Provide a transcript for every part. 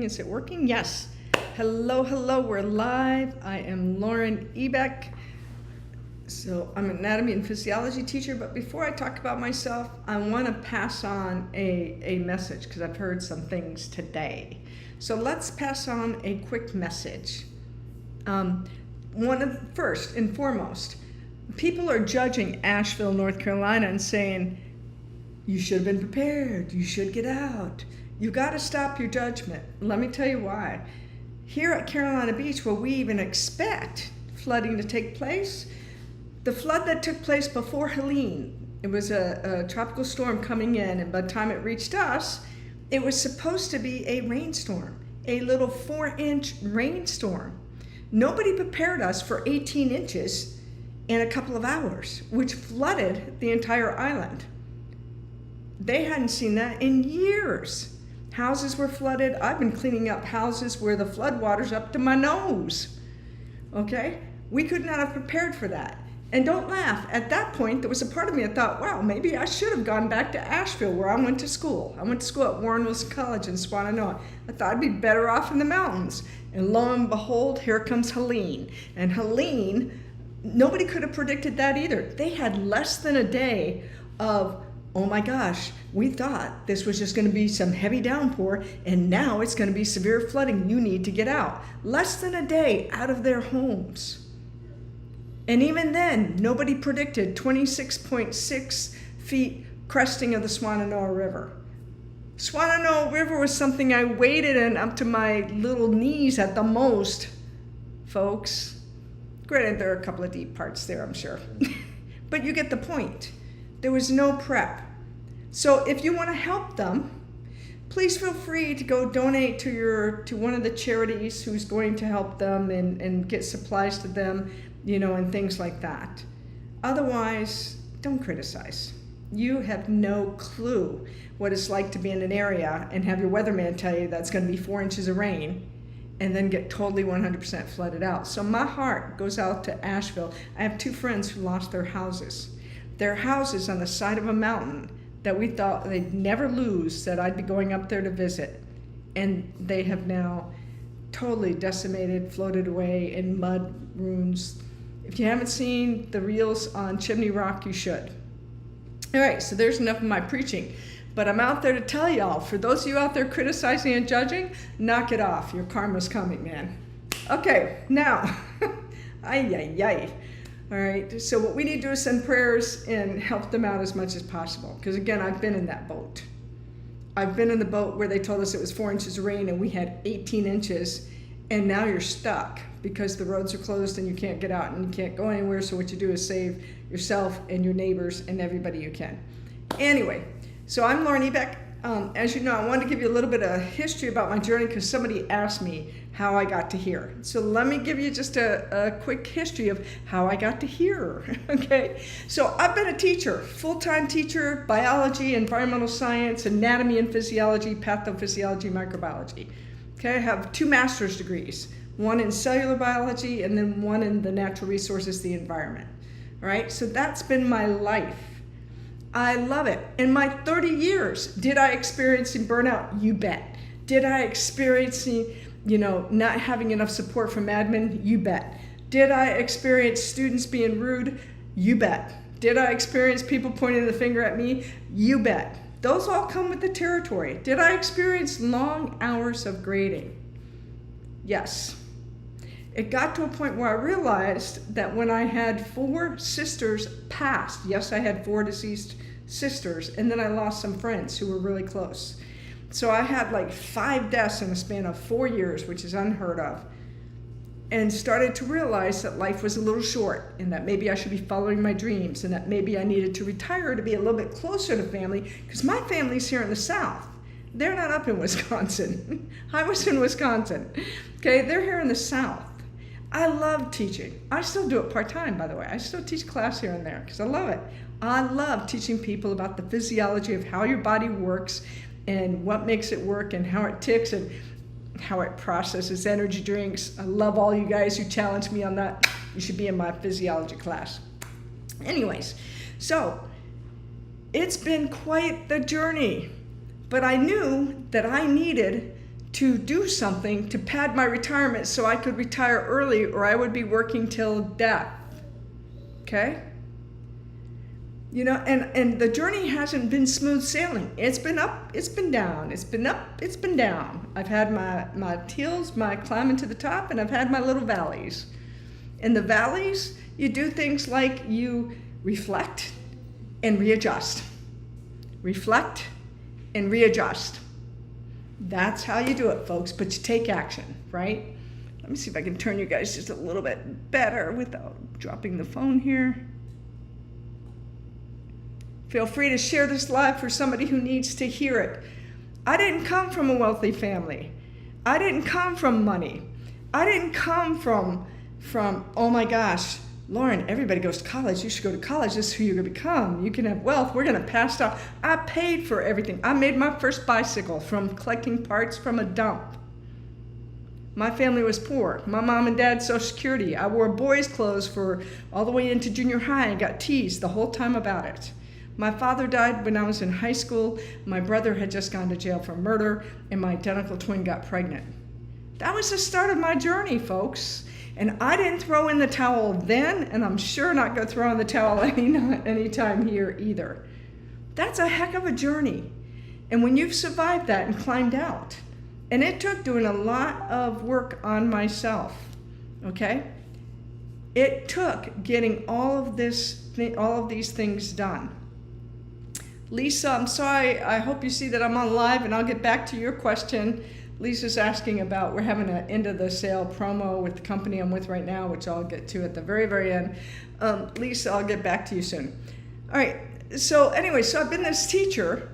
working? Is it working? Yes. Hello, we're live. I am Lauren Ebeck. So I'm an anatomy and physiology teacher, but before I talk about myself, I want to pass on a message because I've heard some things today. So let's pass on a quick message. First and foremost, people are judging Asheville, North Carolina and saying, you should have been prepared, you should get out. You got to stop your judgment. Let me tell you why. Here at Carolina Beach, where we even expect flooding to take place, the flood that took place before Helene, it was a tropical storm coming in, and by the time it reached us, it was supposed to be a rainstorm, a little 4-inch rainstorm. Nobody prepared us for 18 inches in a couple of hours, which flooded the entire island. They hadn't seen that in years. Houses were flooded. I've been cleaning up houses where the floodwater's up to my nose. Okay? We could not have prepared for that. And don't laugh. At that point, there was a part of me that thought, wow, maybe I should have gone back to Asheville where I went to school. I went to school at Warren Wilson College in Swannanoa. I thought I'd be better off in the mountains. And lo and behold, here comes Helene. And Helene, nobody could have predicted that either. They had less than a day of, oh my gosh, we thought this was just going to be some heavy downpour, and now it's going to be severe flooding. You need to get out. Less than a day out of their homes. And even then, nobody predicted 26.6 feet cresting of the Swannanoa River. Swannanoa River was something I waded in up to my little knees at the most, folks. Granted, there are a couple of deep parts there, I'm sure. But you get the point. There was no prep. So if you want to help them, please feel free to go donate to one of the charities who's going to help them and get supplies to them, and things like that. Otherwise, don't criticize. You have no clue what it's like to be in an area and have your weatherman tell you that's going to be 4 inches of rain and then get totally 100% flooded out. So my heart goes out to Asheville. I have 2 friends who lost their houses. Their houses on the side of a mountain that we thought they'd never lose, that I'd be going up there to visit. And they have now totally decimated, floated away in mud ruins. If you haven't seen the reels on Chimney Rock, you should. All right, so there's enough of my preaching. But I'm out there to tell y'all, for those of you out there criticizing and judging, knock it off. Your karma's coming, man. Okay, now, ay. All right, so what we need to do is send prayers and help them out as much as possible. Because again, I've been in that boat. I've been in the boat where they told us it was 4 inches of rain and we had 18 inches, and now you're stuck because the roads are closed and you can't get out and you can't go anywhere. So what you do is save yourself and your neighbors and everybody you can. Anyway, so I'm Lauren Ebeck. As you know, I wanted to give you a little bit of history about my journey because somebody asked me how I got to here. So let me give you just a quick history of how I got to here, okay? So I've been a teacher, full-time teacher, biology, environmental science, anatomy and physiology, pathophysiology, microbiology. Okay, I have 2 master's degrees, one in cellular biology and then one in the natural resources, the environment, all right? So that's been my life. I love it. In my 30 years, did I experience burnout? You bet. Did I experience, not having enough support from admin? You bet. Did I experience students being rude? You bet. Did I experience people pointing the finger at me? You bet. Those all come with the territory. Did I experience long hours of grading? Yes. It got to a point where I realized that when I had 4 sisters pass, yes, I had 4 deceased sisters, and then I lost some friends who were really close. So I had like 5 deaths in the span of 4 years, which is unheard of, and started to realize that life was a little short and that maybe I should be following my dreams and that maybe I needed to retire to be a little bit closer to family because my family's here in the South. They're not up in Wisconsin. I was in Wisconsin. Okay, they're here in the South. I love teaching. I still do it part-time, by the way. I still teach class here and there because I love it. I love teaching people about the physiology of how your body works and what makes it work and how it ticks and how it processes energy drinks. I love all you guys who challenge me on that. You should be in my physiology class. Anyways, so it's been quite the journey, but I knew that I needed to do something to pad my retirement so I could retire early or I would be working till death. Okay? You know, and the journey hasn't been smooth sailing. It's been up, it's been down, it's been up, it's been down. I've had my hills, my climbing to the top, and I've had my little valleys. In the valleys, you do things like you reflect and readjust. Reflect and readjust. That's how you do it, folks, but you take action, right? Let me see if I can turn you guys just a little bit better without dropping the phone here. Feel free to share this live for somebody who needs to hear it. I didn't come from a wealthy family. I didn't come from money. I didn't come from oh my gosh, Lauren, everybody goes to college. You should go to college. This is who you're going to become. You can have wealth. We're going to pass it off. I paid for everything. I made my first bicycle from collecting parts from a dump. My family was poor. My mom and dad, Social Security. I wore boys' clothes for all the way into junior high and got teased the whole time about it. My father died when I was in high school. My brother had just gone to jail for murder, and my identical twin got pregnant. That was the start of my journey, folks. And I didn't throw in the towel then, and I'm sure not going to throw in the towel anytime here either. That's a heck of a journey. And when you've survived that and climbed out, and it took doing a lot of work on myself, okay? It took getting all of these things done. Lisa, I'm sorry, I hope you see that I'm on live, and I'll get back to your question. Lisa's asking about, we're having an end of the sale promo with the company I'm with right now, which I'll get to at the very, very end. Lisa, I'll get back to you soon. All right, so anyway, so I've been this teacher.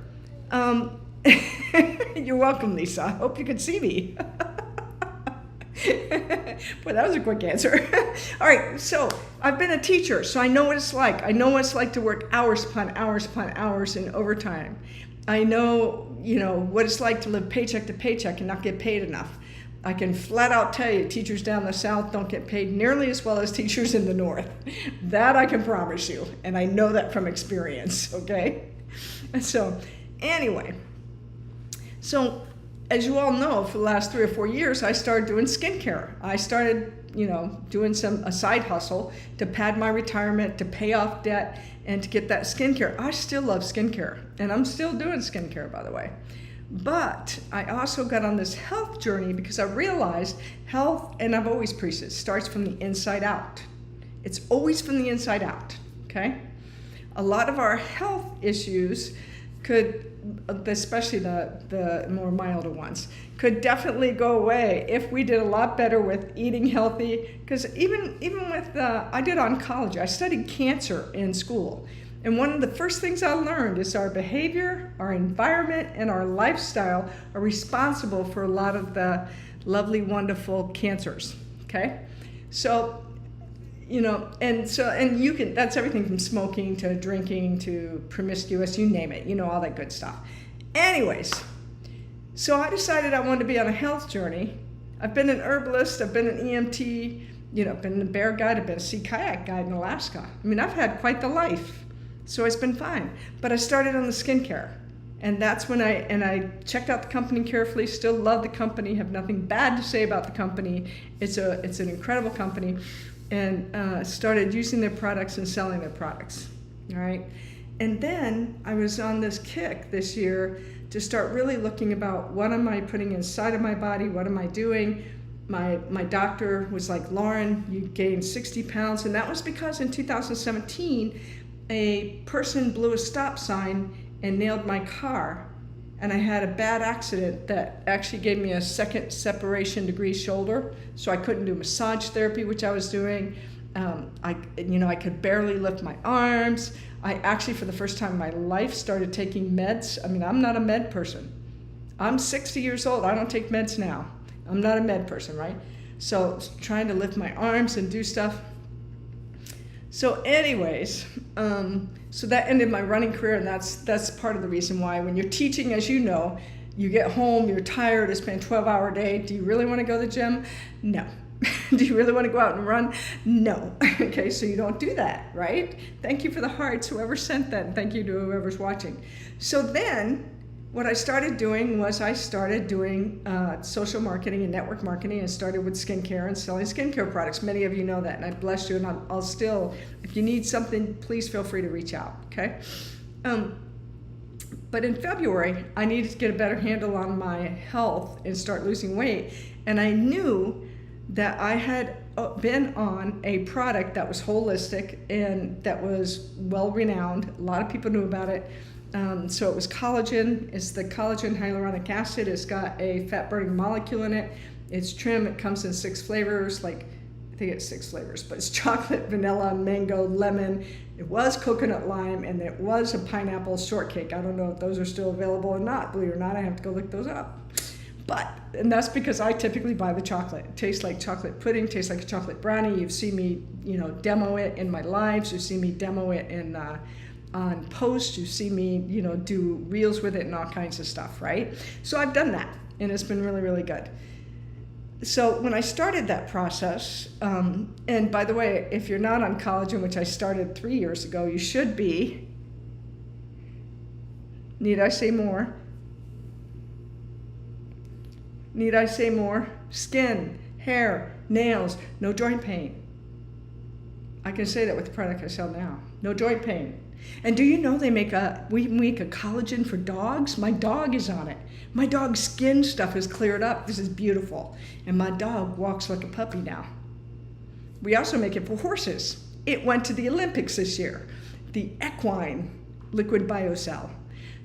You're welcome, Lisa. I hope you can see me. Boy, that was a quick answer. All right, so I've been a teacher, so I know what it's like. I know what it's like to work hours upon hours upon hours in overtime. I know, what it's like to live paycheck to paycheck and not get paid enough. I can flat out tell you, teachers down the South don't get paid nearly as well as teachers in the North. That I can promise you, and I know that from experience, okay? And so, anyway, as you all know, for the last 3 or 4 years, I started doing skincare. I started, doing a side hustle to pad my retirement, to pay off debt, and to get that skincare. I still love skincare, and I'm still doing skincare, by the way. But I also got on this health journey because I realized health, and I've always preached it, starts from the inside out. It's always from the inside out, okay? A lot of our health issues could, especially the more milder ones, could definitely go away if we did a lot better with eating healthy. Because even with, I did oncology, I studied cancer in school. And one of the first things I learned is our behavior, our environment, and our lifestyle are responsible for a lot of the lovely, wonderful cancers, okay? So, and you can, that's everything from smoking to drinking to promiscuous, you name it, all that good stuff. Anyways, so I decided I wanted to be on a health journey. I've been an herbalist, I've been an EMT, I've been a bear guide, I've been a sea kayak guide in Alaska. I mean, I've had quite the life, so it's been fine. But I started on the skincare, and that's when I checked out the company carefully, still love the company, have nothing bad to say about the company. It's an incredible company. And started using their products and selling their products, all right? And then I was on this kick this year to start really looking about what am I putting inside of my body, what am I doing? My doctor was like, Lauren, you gained 60 pounds, and that was because in 2017, a person blew a stop sign and nailed my car, and I had a bad accident that actually gave me a second separation degree shoulder, so I couldn't do massage therapy, which I was doing. I could barely lift my arms. I actually, for the first time in my life, started taking meds. I mean, I'm not a med person. I'm 60 years old. I don't take meds now. I'm not a med person, right? So trying to lift my arms and do stuff. So anyways, so that ended my running career, and that's part of the reason why when you're teaching, as you know, you get home, you're tired, it's been a 12-hour day. Do you really want to go to the gym? No. Do you really want to go out and run? No. Okay, so you don't do that, right? Thank you for the hearts, whoever sent that, and thank you to whoever's watching. So then what I started doing was I started doing social marketing and network marketing, and started with skincare and selling skincare products. Many of you know that, and I bless you, and I'll still, if you need something, please feel free to reach out, okay? But in February, I needed to get a better handle on my health and start losing weight, and I knew that I had been on a product that was holistic and that was well-renowned. A lot of people knew about it. So it was collagen. It's the collagen hyaluronic acid. It's got a fat-burning molecule in it. It's trim. It comes in 6 flavors, I think it's 6 flavors, but it's chocolate, vanilla, mango, lemon. It was coconut lime, and it was a pineapple shortcake. I don't know if those are still available or not. Believe it or not, I have to go look those up. And that's because I typically buy the chocolate. It tastes like chocolate pudding, tastes like a chocolate brownie. You've seen me, demo it in my lives. You've seen me demo it on posts. You see me, do reels with it and all kinds of stuff, right? So I've done that, and it's been really, really good. So when I started that process, and by the way, if you're not on collagen, which I started 3 years ago, you should be. Need I say more? Need I say more? Skin, hair, nails, no joint pain. I can say that with the product I sell now. No joint pain. And do you know we make a collagen for dogs? My dog is on it. My dog's skin stuff is cleared up. This is beautiful. And my dog walks like a puppy now. We also make it for horses. It went to the Olympics this year. The equine liquid biocell.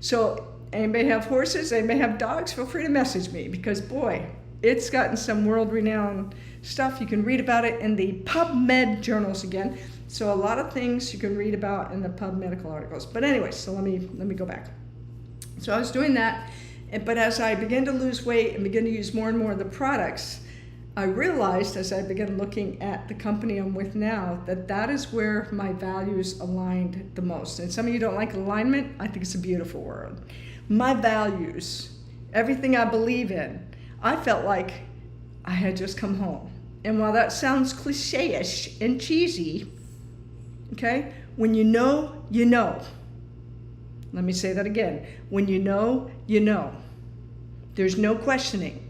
So anybody have horses? Anybody have dogs? Feel free to message me, because boy, it's gotten some world-renowned stuff. You can read about it in the PubMed journals again. So a lot of things you can read about in the Pub Medical articles. But anyway, so let me go back. So I was doing that, but as I began to lose weight and begin to use more and more of the products, I realized as I began looking at the company I'm with now that is where my values aligned the most. And some of you don't like alignment. I think it's a beautiful word. My values, everything I believe in, I felt like I had just come home. And while that sounds cliche-ish and cheesy, okay, when you know, you know. Let me say that again. When you know, you know. There's no questioning.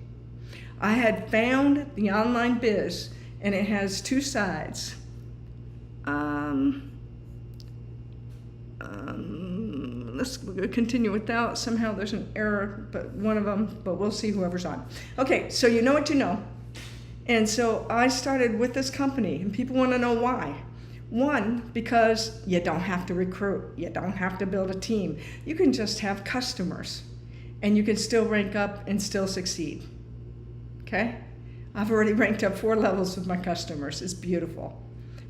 I had found the online biz, and it has 2 sides. Let's continue with that. Somehow there's an error, but one of them, but we'll see whoever's on. Okay, so you know what you know. And so I started with this company, and people want to know why. One, because you don't have to recruit. You don't have to build a team. You can just have customers, and you can still rank up and still succeed. Okay? I've already ranked up 4 levels with my customers. It's beautiful.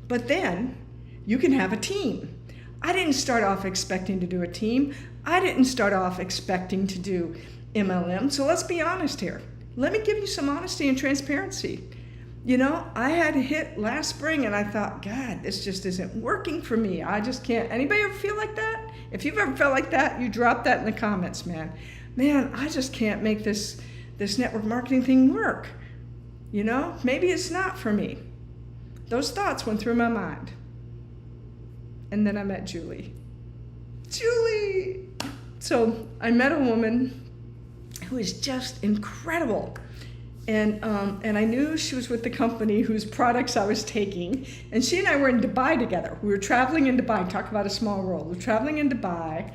But then you can have a team. I didn't start off expecting to do a team. I didn't start off expecting to do MLM. So let's be honest here. Let me give you some honesty and transparency. I had hit last spring, and I thought, God, this just isn't working for me. I just can't. Anybody ever feel like that? If you've ever felt like that, you drop that in the comments, man. Man, I just can't make this network marketing thing work. Maybe it's not for me. Those thoughts went through my mind. And then I met Julie. So I met a woman who is just incredible. And I knew she was with the company whose products I was taking. And she and I were in Dubai together. We were traveling in Dubai. Talk about a small world. We're traveling in Dubai.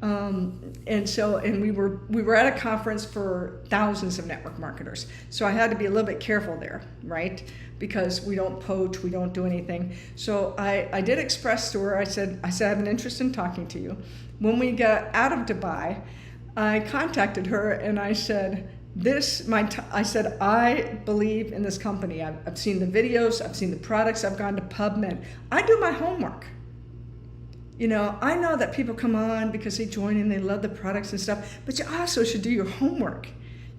And we were at a conference for thousands of network marketers. So I had to be a little bit careful there, right? Because we don't poach, we don't do anything. So I did express to her, I said, I have an interest in talking to you. When we got out of Dubai, I contacted her and I said, I believe in this company. I've seen the videos, I've seen the products, I've gone to PubMed. I do my homework. I know that people come on because they join and they love the products and stuff, but you also should do your homework.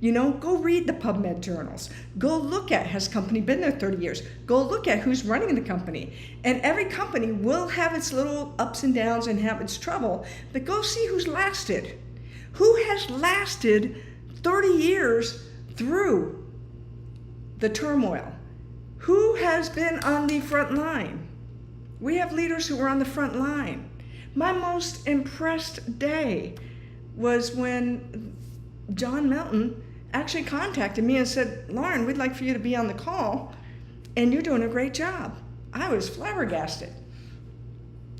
Go read the PubMed journals. Go look at, has the company been there 30 years? Go look at who's running the company. And every company will have its little ups and downs and have its trouble, but go see who's lasted. Who has lasted 30 years through the turmoil? Who has been on the front line? We have leaders who were on the front line. My most impressed day was when John Melton actually contacted me and said, Lauren, we'd like for you to be on the call, and you're doing a great job. I was flabbergasted.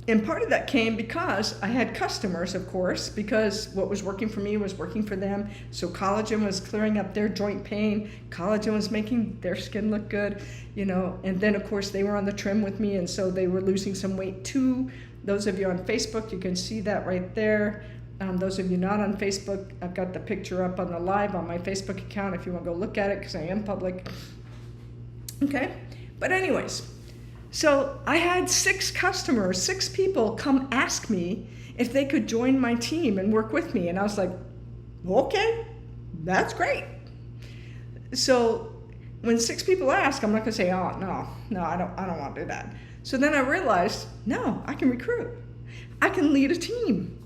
And part of that came because I had customers, of course, because what was working for me was working for them. So collagen was clearing up their joint pain. Collagen was making their skin look good, and then of course they were on the trim with me, and so they were losing some weight too. Those of you on Facebook, you can see that right there. Those of you not on Facebook, I've got the picture up on the live on my Facebook account if you want to go look at it, because I am public. Okay, but anyways, so I had 6 people come ask me if they could join my team and work with me. And I was like, okay, that's great. So when 6 people ask, I'm not gonna say, oh, no, I don't want to do that. So then I realized, no, I can recruit. I can lead a team.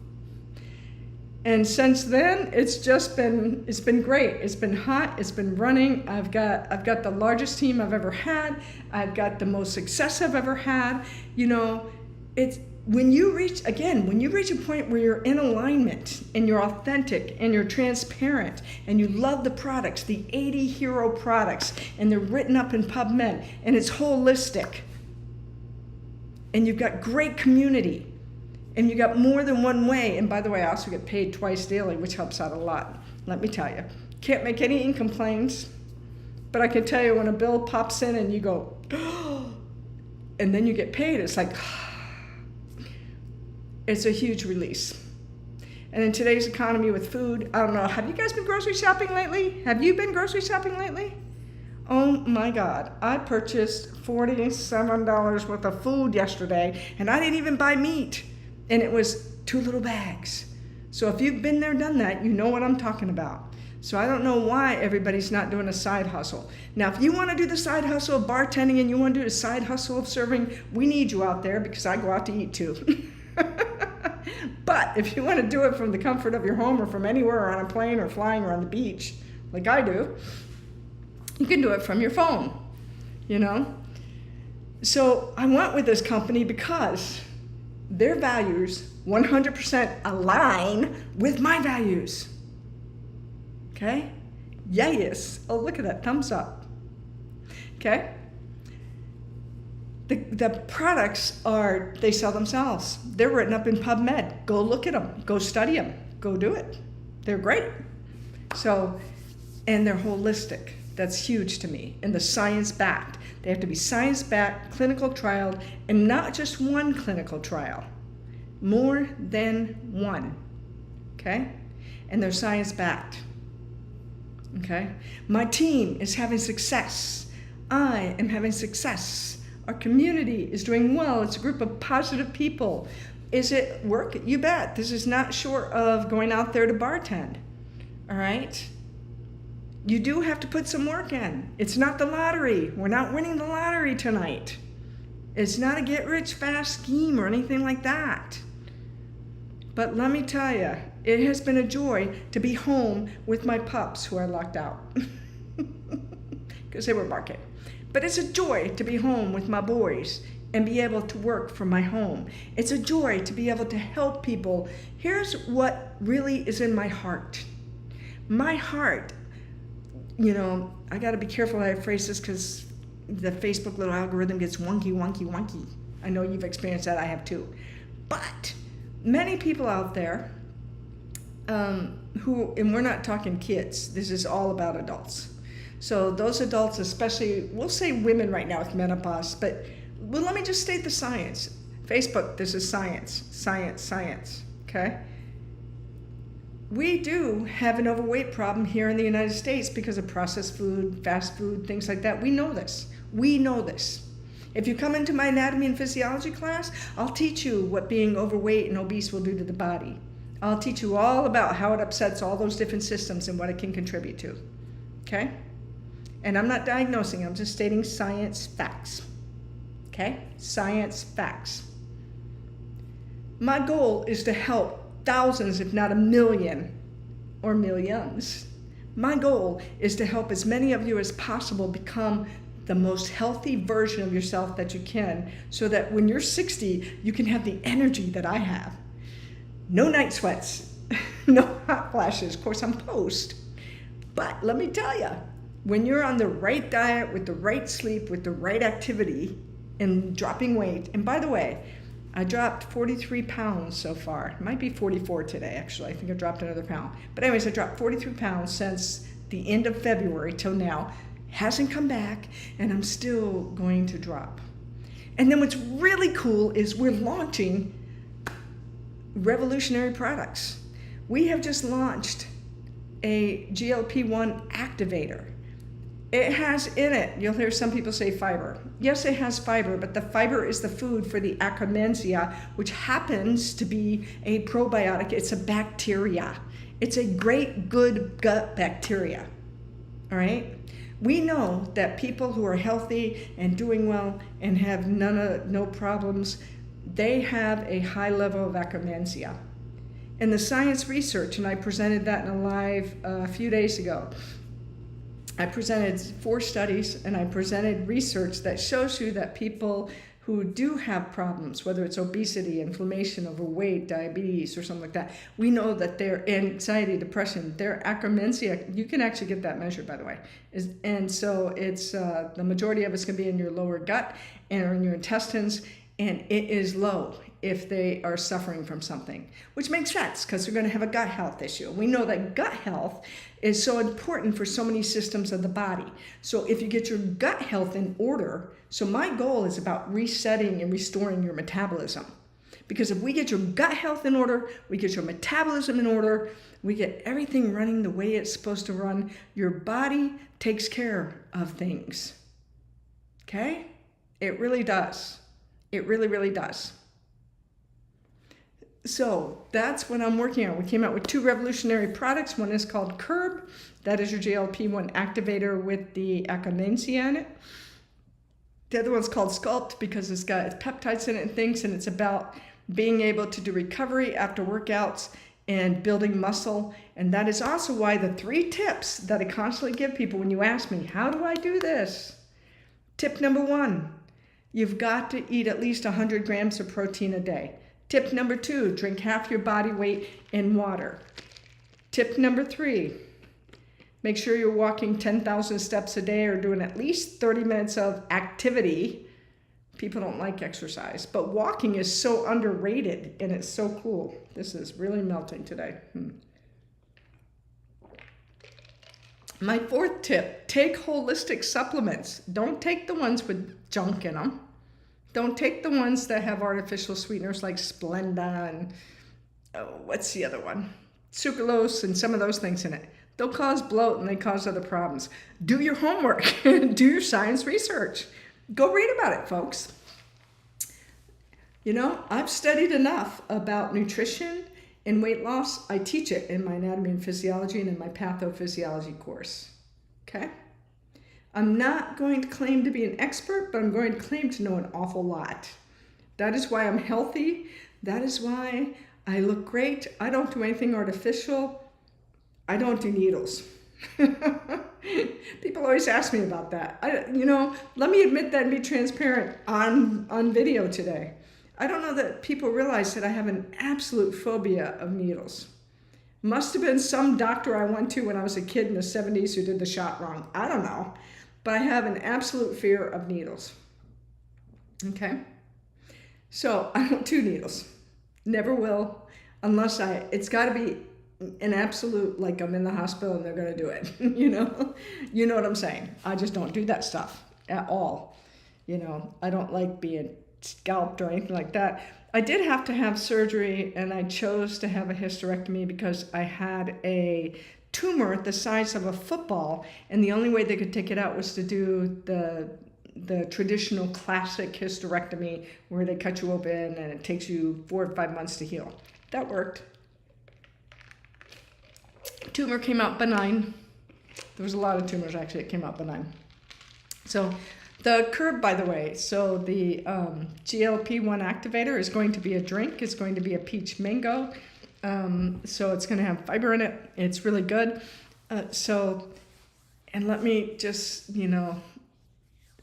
And since then, it's been great. It's been hot. It's been running. I've got the largest team I've ever had. I've got the most success I've ever had. It's when you reach a point where you're in alignment and you're authentic and you're transparent and you love the products, the 80 hero products, and they're written up in PubMed and it's holistic, and you've got great community. And you got more than one way. And by the way, I also get paid twice daily, which helps out a lot. Let me tell you. Can't make any income claims, but I can tell you when a bill pops in and you go, oh, and then you get paid, it's like, it's a huge release. And in today's economy with food, I don't know, have you guys been grocery shopping lately? Have you been grocery shopping lately? Oh my God, I purchased $47 worth of food yesterday, and I didn't even buy meat. And it was 2 little bags. So if you've been there, done that, you know what I'm talking about. So I don't know why everybody's not doing a side hustle. Now, if you want to do the side hustle of bartending and you want to do the side hustle of serving, we need you out there, because I go out to eat too. But if you want to do it from the comfort of your home or from anywhere, or on a plane or flying or on the beach, like I do, you can do it from your phone, So I went with this company because their values 100% align with my values. Okay? Yes. Oh, look at that. Thumbs up. Okay? The products they sell themselves. They're written up in PubMed. Go look at them. Go study them. Go do it. They're great. So, and they're holistic. That's huge to me. And the science-backed. They have to be science-backed, clinical trialed, and not just one clinical trial. More than one. Okay? And they're science-backed. Okay? My team is having success. I am having success. Our community is doing well. It's a group of positive people. Is it work? You bet. This is not short of going out there to bartend. All right? You do have to put some work in. It's not the lottery. We're not winning the lottery tonight. It's not a get-rich-fast scheme or anything like that. But let me tell you, it has been a joy to be home with my pups who are locked out because they were barking. But it's a joy to be home with my boys and be able to work from my home. It's a joy to be able to help people. Here's what really is in my heart. My heart, I got to be careful how I phrase this, because the Facebook little algorithm gets wonky. I know you've experienced that. I have too. But many people out there and we're not talking kids. This is all about adults. So those adults, especially, we'll say women right now with menopause, but let me just state the science. Facebook, this is science, okay? We do have an overweight problem here in the United States because of processed food, fast food, things like that. We know this. If you come into my anatomy and physiology class, I'll teach you what being overweight and obese will do to the body. I'll teach you all about how it upsets all those different systems and what it can contribute to, okay? And I'm not diagnosing, I'm just stating science facts, okay? Science facts. My goal is to help thousands, if not 1 million or millions. My goal is to help as many of you as possible become the most healthy version of yourself that you can, so that when you're 60, you can have the energy that I have. No night sweats, No hot flashes. Of course, I'm post. But let me tell you, when you're on the right diet, with the right sleep, with the right activity, and dropping weight, and by the way, I dropped 43 pounds so far. It might be 44 today, actually. I think I dropped another pound. But anyways, I dropped 43 pounds since the end of February till now. Hasn't come back, and I'm still going to drop. And then what's really cool is we're launching revolutionary products. We have just launched a GLP-1 activator. It has in it, you'll hear some people say fiber. Yes, it has fiber, but the fiber is the food for the Akkermansia, which happens to be a probiotic. It's a bacteria. It's a great, good gut bacteria. All right? We know that people who are healthy and doing well and have no problems, they have a high level of Akkermansia. And the science research, and I presented that in a live a few days ago, I presented 4 studies and I presented research that shows you that people who do have problems, whether it's obesity, inflammation, overweight, diabetes, or something like that, we know that their anxiety, depression, their Akkermansia, you can actually get that measured, by the way. And so it's the majority of it's going to be in your lower gut and in your intestines, and it is low if they are suffering from something, which makes sense because they're going to have a gut health issue. We know that gut health is so important for so many systems of the body. So if you get your gut health in order, so my goal is about resetting and restoring your metabolism. Because if we get your gut health in order, we get your metabolism in order, we get everything running the way it's supposed to run, your body takes care of things. Okay? It really does. It really, really does. So that's what I'm working on. We came out with 2 revolutionary products. One is called Curb. That is your GLP-1 activator with the Akkermansia in it. The other one's called Sculpt because it's got peptides in it and things, and it's about being able to do recovery after workouts and building muscle. And that is also why the 3 tips that I constantly give people when you ask me, how do I do this? Tip number 1, you've got to eat at least 100 grams of protein a day. Tip number 2, drink half your body weight in water. Tip number 3, make sure you're walking 10,000 steps a day or doing at least 30 minutes of activity. People don't like exercise, but walking is so underrated and it's so cool. This is really melting today. My 4th tip, take holistic supplements. Don't take the ones with junk in them. Don't take the ones that have artificial sweeteners like Splenda and, what's the other one? Sucralose and some of those things in it. They'll cause bloat and they cause other problems. Do your homework. Do your science research. Go read about it, folks. You know, I've studied enough about nutrition and weight loss. I teach it in my anatomy and physiology and in my pathophysiology course. Okay? I'm not going to claim to be an expert, but I'm going to claim to know an awful lot. That is why I'm healthy. That is why I look great. I don't do anything artificial. I don't do needles. People always ask me about that. Let me admit that and be transparent on video today. I don't know that people realize that I have an absolute phobia of needles. Must have been some doctor I went to when I was a kid in the 70s who did the shot wrong. I don't know. But I have an absolute fear of needles. Okay? So I don't do needles. Never will, unless it's got to be an absolute, like I'm in the hospital and they're going to do it. You know what I'm saying? I just don't do that stuff at all. I don't like being scalped or anything like that. I did have to have surgery and I chose to have a hysterectomy because I had a tumor the size of a football, and the only way they could take it out was to do the traditional classic hysterectomy where they cut you open and it takes you 4 or 5 months to heal. That worked. Tumor came out benign. There was a lot of tumors actually that came out benign. So the Curb, by the way, so the GLP-1 activator is going to be a drink. It's going to be a peach mango. So it's going to have fiber in it. It's really good. And let me just,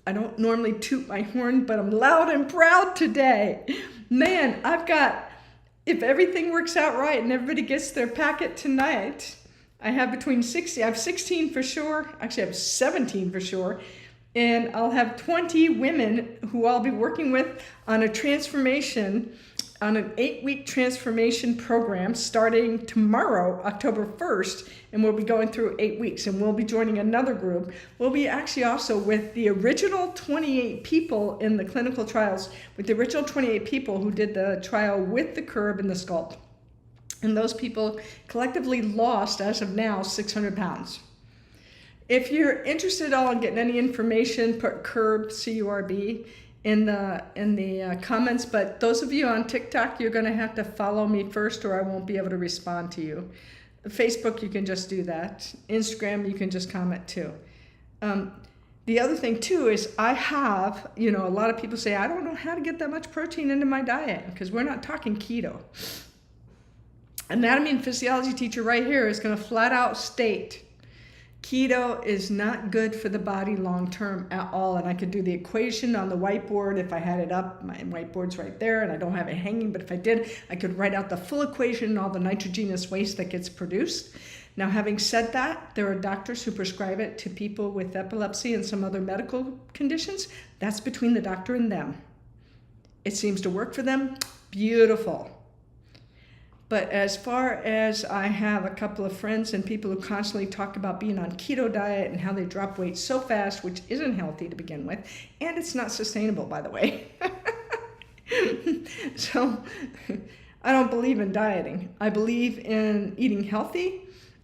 I don't normally toot my horn, but I'm loud and proud today. Man, I've got if everything works out right and everybody gets their packet tonight, I have 16 for sure. Actually, I have 17 for sure. And I'll have 20 women who I'll be working with on a transformation, on an 8-week transformation program starting tomorrow, October 1st, and we'll be going through 8 weeks, and we'll be joining another group. We'll be actually also with the original 28 people in the clinical trials, with the original 28 people who did the trial with the curb and the sculpt. And those people collectively lost, as of now, 600 pounds. If you're interested at all in getting any information, put curb, C-U-R-B, in the comments. But those of you on TikTok, you're going to have to follow me first, or I won't be able to respond to you. Facebook, you can just do that. Instagram, you can just comment too. The other thing too is I have, a lot of people say, I don't know how to get that much protein into my diet, because we're not talking keto. Anatomy and Physiology Teacher right here is going to flat out state keto is not good for the body long term at all. And I could do the equation on the whiteboard if I had it up. My whiteboard's right there and I don't have it hanging, but if I did, I could write out the full equation and all the nitrogenous waste that gets produced. Now, having said that, there are doctors who prescribe it to people with epilepsy and some other medical conditions. That's between the doctor and them. It seems to work for them. Beautiful. But as far as I have a couple of friends and people who constantly talk about being on keto diet and how they drop weight so fast, which isn't healthy to begin with, and it's not sustainable, by the way. So I don't believe in dieting. I believe in eating healthy.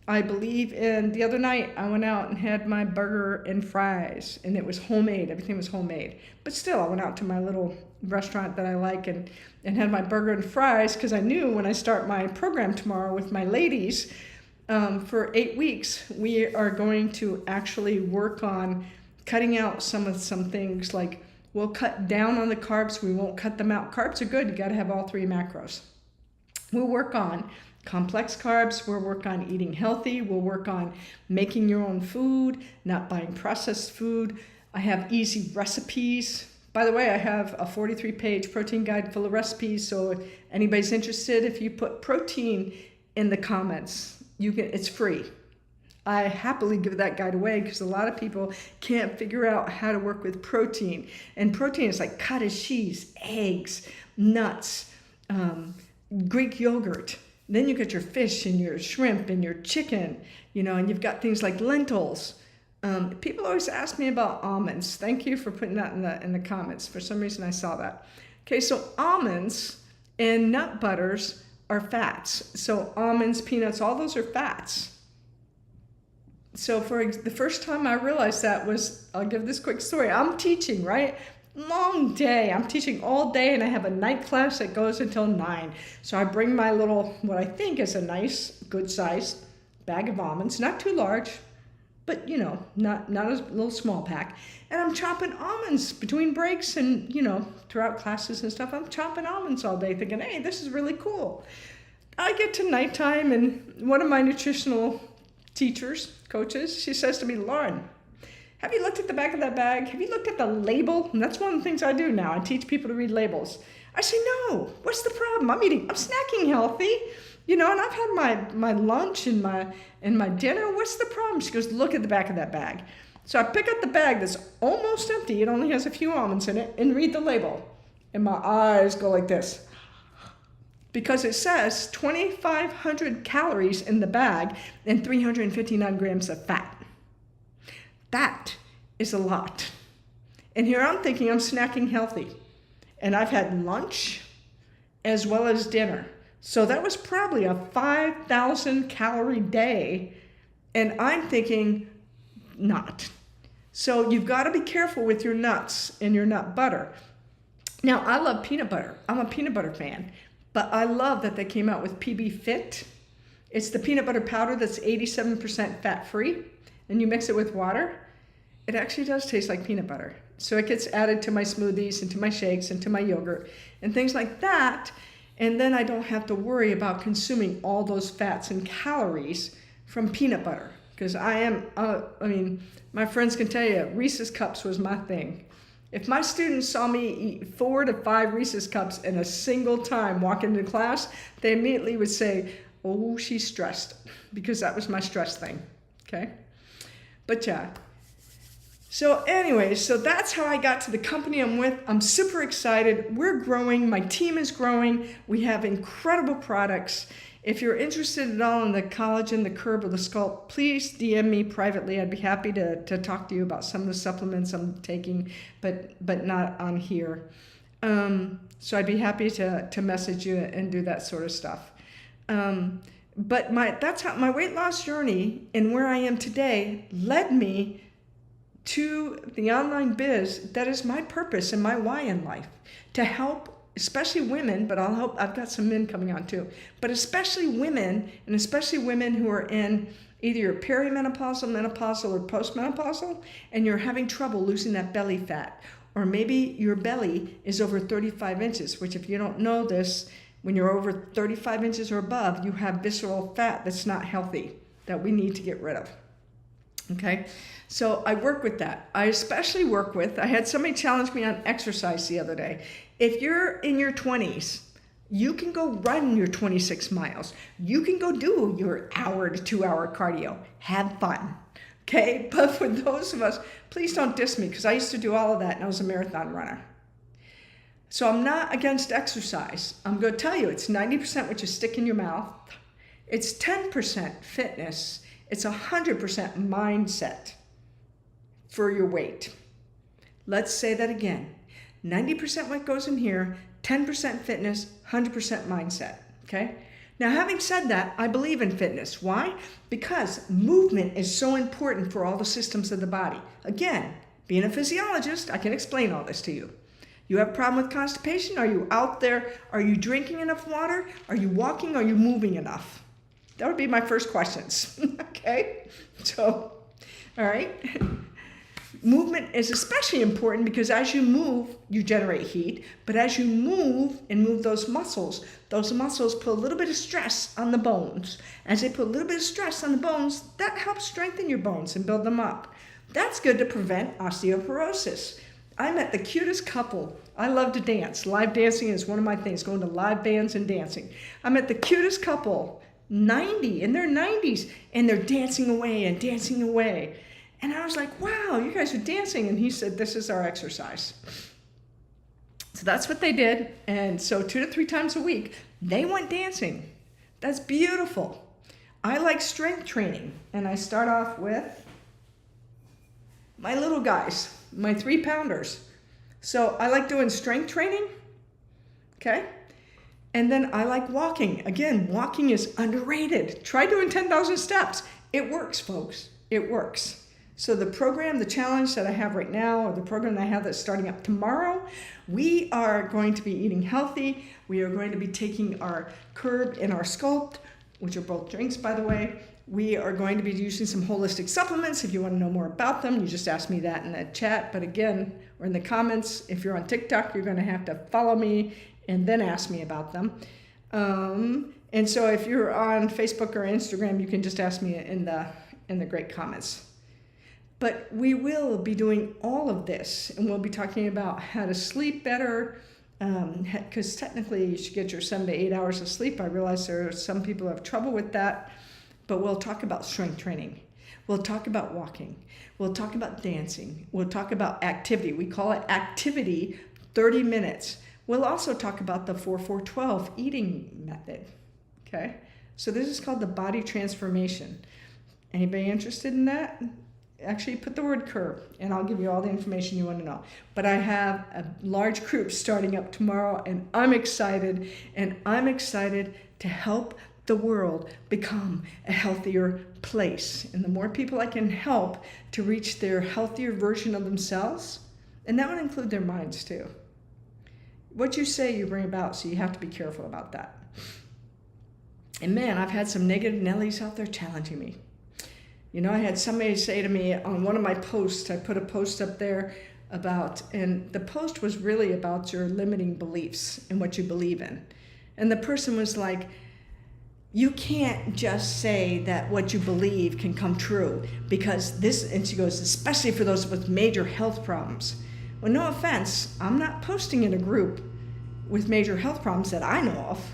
I believe in, the other night I went out and had my burger and fries, and it was homemade. Everything was homemade. But still, I went out to my little restaurant that I like and had my burger and fries, because I knew when I start my program tomorrow with my ladies, for 8 weeks, we are going to actually work on cutting out some things, like we'll cut down on the carbs. We won't cut them out. Carbs are good. You got to have all 3 macros. We'll work on complex carbs, we'll work on eating healthy, we'll work on making your own food, not buying processed food. I have easy recipes. By the way, I have a 43-page protein guide full of recipes, so if anybody's interested, if you put protein in the comments, it's free. I happily give that guide away because a lot of people can't figure out how to work with protein. And protein is like cottage cheese, eggs, nuts, Greek yogurt. Then you get your fish and your shrimp and your chicken, and you've got things like lentils. People always ask me about almonds. Thank you for putting that in the comments. For some reason, I saw that. Okay, so almonds and nut butters are fats. So almonds, peanuts, all those are fats. So the first time I realized that was, I'll give this quick story. I'm teaching, right? Long day. I'm teaching all day, and I have a night class that goes until 9. So I bring my little, what I think is a nice, good-sized bag of almonds, not too large, but not a little small pack. And I'm chopping almonds between breaks and throughout classes and stuff. I'm chopping almonds all day, thinking, hey, this is really cool. I get to nighttime, and one of my nutritional coaches, she says to me, Lauren, have you looked at the back of that bag? Have you looked at the label? And that's one of the things I do now. I teach people to read labels. I say, no, what's the problem? I'm snacking healthy, and I've had my lunch and my dinner. What's the problem? She goes, look at the back of that bag. So I pick up the bag that's almost empty. It only has a few almonds in it, and read the label. And my eyes go like this, because it says 2,500 calories in the bag and 359 grams of fat. That is a lot. And here I'm thinking I'm snacking healthy. And I've had lunch as well as dinner. So that was probably a 5,000 calorie day. And I'm thinking not. So you've got to be careful with your nuts and your nut butter. Now, I love peanut butter. I'm a peanut butter fan. But I love that they came out with PB Fit. It's the peanut butter powder that's 87% fat-free. And you mix it with water, it actually does taste like peanut butter. So it gets added to my smoothies and to my shakes and to my yogurt and things like that. And then I don't have to worry about consuming all those fats and calories from peanut butter. Because my friends can tell you, Reese's Cups was my thing. If my students saw me eat 4 to 5 Reese's Cups in a single time walk into class, they immediately would say, oh, she's stressed, because that was my stress thing, okay? But yeah. So anyways, so that's how I got to the company I'm with. I'm super excited. We're growing. My team is growing. We have incredible products. If you're interested at all in the collagen, the curb, or the sculpt, please DM me privately. I'd be happy to talk to you about some of the supplements I'm taking, but not on here. So I'd be happy to message you and do that sort of stuff. But that's how my weight loss journey and where I am today led me to the online biz that is my purpose and my why in life, to help especially women, but I've got some men coming on too, but especially women, and especially women who are in either perimenopausal, menopausal, or postmenopausal, and you're having trouble losing that belly fat, or maybe your belly is over 35 inches, which if you don't know this, when you're over 35 inches or above, you have visceral fat that's not healthy, that we need to get rid of. Okay, so I work with that. I especially work with, I had somebody challenge me on exercise the other day. If you're in your 20s, you can go run your 26 miles. You can go do your hour to 2 hour cardio. Have fun, okay? But for those of us, please don't diss me, because I used to do all of that and I was a marathon runner. So I'm not against exercise. I'm going to tell you, it's 90% what you stick in your mouth. It's 10% fitness. It's 100% mindset for your weight. Let's say that again. 90% what goes in here, 10% fitness, 100% mindset, okay? Now, having said that, I believe in fitness. Why? Because movement is so important for all the systems of the body. Again, being a physiologist, I can explain all this to you. You have a problem with constipation? Are you out there? Are you drinking enough water? Are you walking? Are you moving enough? That would be my first questions, okay? So, all right. Movement is especially important because as you move, you generate heat. But as you move and move those muscles put a little bit of stress on the bones. As they put a little bit of stress on the bones, that helps strengthen your bones and build them up. That's good to prevent osteoporosis. I met the cutest couple. I love to dance. Live dancing is one of my things, going to live bands and dancing. I met the cutest couple, 90, in their 90s, and they're dancing away and dancing away. And I was like, wow, you guys are dancing. And he said, this is our exercise. So that's what they did. And so 2 to 3 times a week, they went dancing. That's beautiful. I like strength training. And I start off with my little guys, my 3-pounders. So I like doing strength training, okay? And then I like walking. Again, walking is underrated. Try doing 10,000 steps. It works, folks. It works. So the program, the challenge that I have right now, or the program that I have that's starting up tomorrow, we are going to be eating healthy. We are going to be taking our Curb and our Sculpt, which are both drinks, by the way. We are going to be using some holistic supplements. If you want to know more about them, you just ask me that in the chat. But again, or in the comments, if you're on TikTok, you're going to have to follow me and then ask me about them. And so if you're on Facebook or Instagram, you can just ask me in the great comments. But we will be doing all of this, and we'll be talking about how to sleep better, because technically you should get your 7 to 8 hours of sleep. I realize there are some people who have trouble with that, but we'll talk about strength training. We'll talk about walking. We'll talk about dancing. We'll talk about activity. We call it activity 30 minutes. We'll also talk about the 4-4-12 eating method, okay? So this is called the body transformation. Anybody interested in that? Actually, put the word curb, and I'll give you all the information you want to know. But I have a large group starting up tomorrow, and I'm excited to help the world become a healthier place. And the more people I can help to reach their healthier version of themselves, and that would include their minds too. What you say, you bring about, so you have to be careful about that. And man, I've had some negative Nellies out there challenging me. You know, I had somebody say to me on one of my posts, I put a post up there about, and the post was really about your limiting beliefs and what you believe in. And the person was like, you can't just say that what you believe can come true because this, and she goes, especially for those with major health problems. Well, no offense, I'm not posting in a group with major health problems that I know of.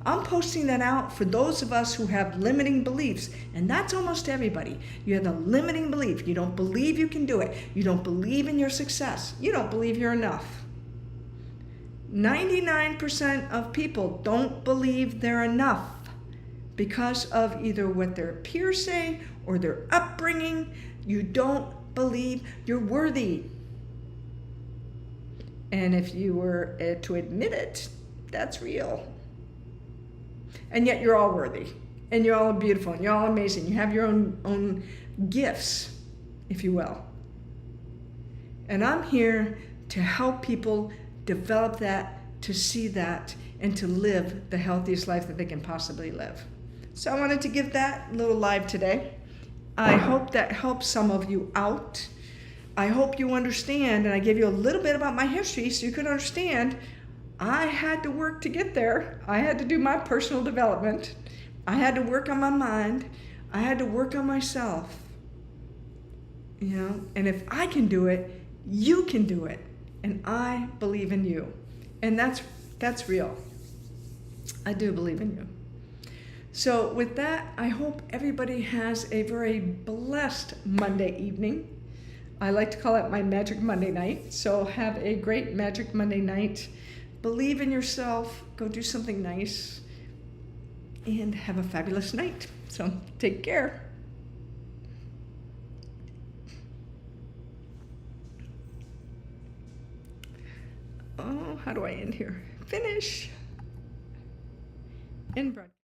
I'm posting that out for those of us who have limiting beliefs, and that's almost everybody. You have a limiting belief. You don't believe you can do it. You don't believe in your success. You don't believe you're enough. 99% of people don't believe they're enough because of either what their peers say or their upbringing. You don't believe you're worthy. And if you were to admit it, that's real. And yet you're all worthy, and you're all beautiful, and you're all amazing. You have your own gifts, if you will. And I'm here to help people develop that, to see that, and to live the healthiest life that they can possibly live. So I wanted to give that little live today. I hope that helps some of you out. I hope you understand, and I gave you a little bit about my history so you could understand I had to work to get there. I had to do my personal development. I had to work on my mind. I had to work on myself. You know, and if I can do it, you can do it. And I believe in you. And that's real. I do believe in you. So with that, I hope everybody has a very blessed Monday evening. I like to call it my Magic Monday night. So have a great Magic Monday night. Believe in yourself, go do something nice, and have a fabulous night. So take care. Oh, how do I end here? Finish. End broadcast.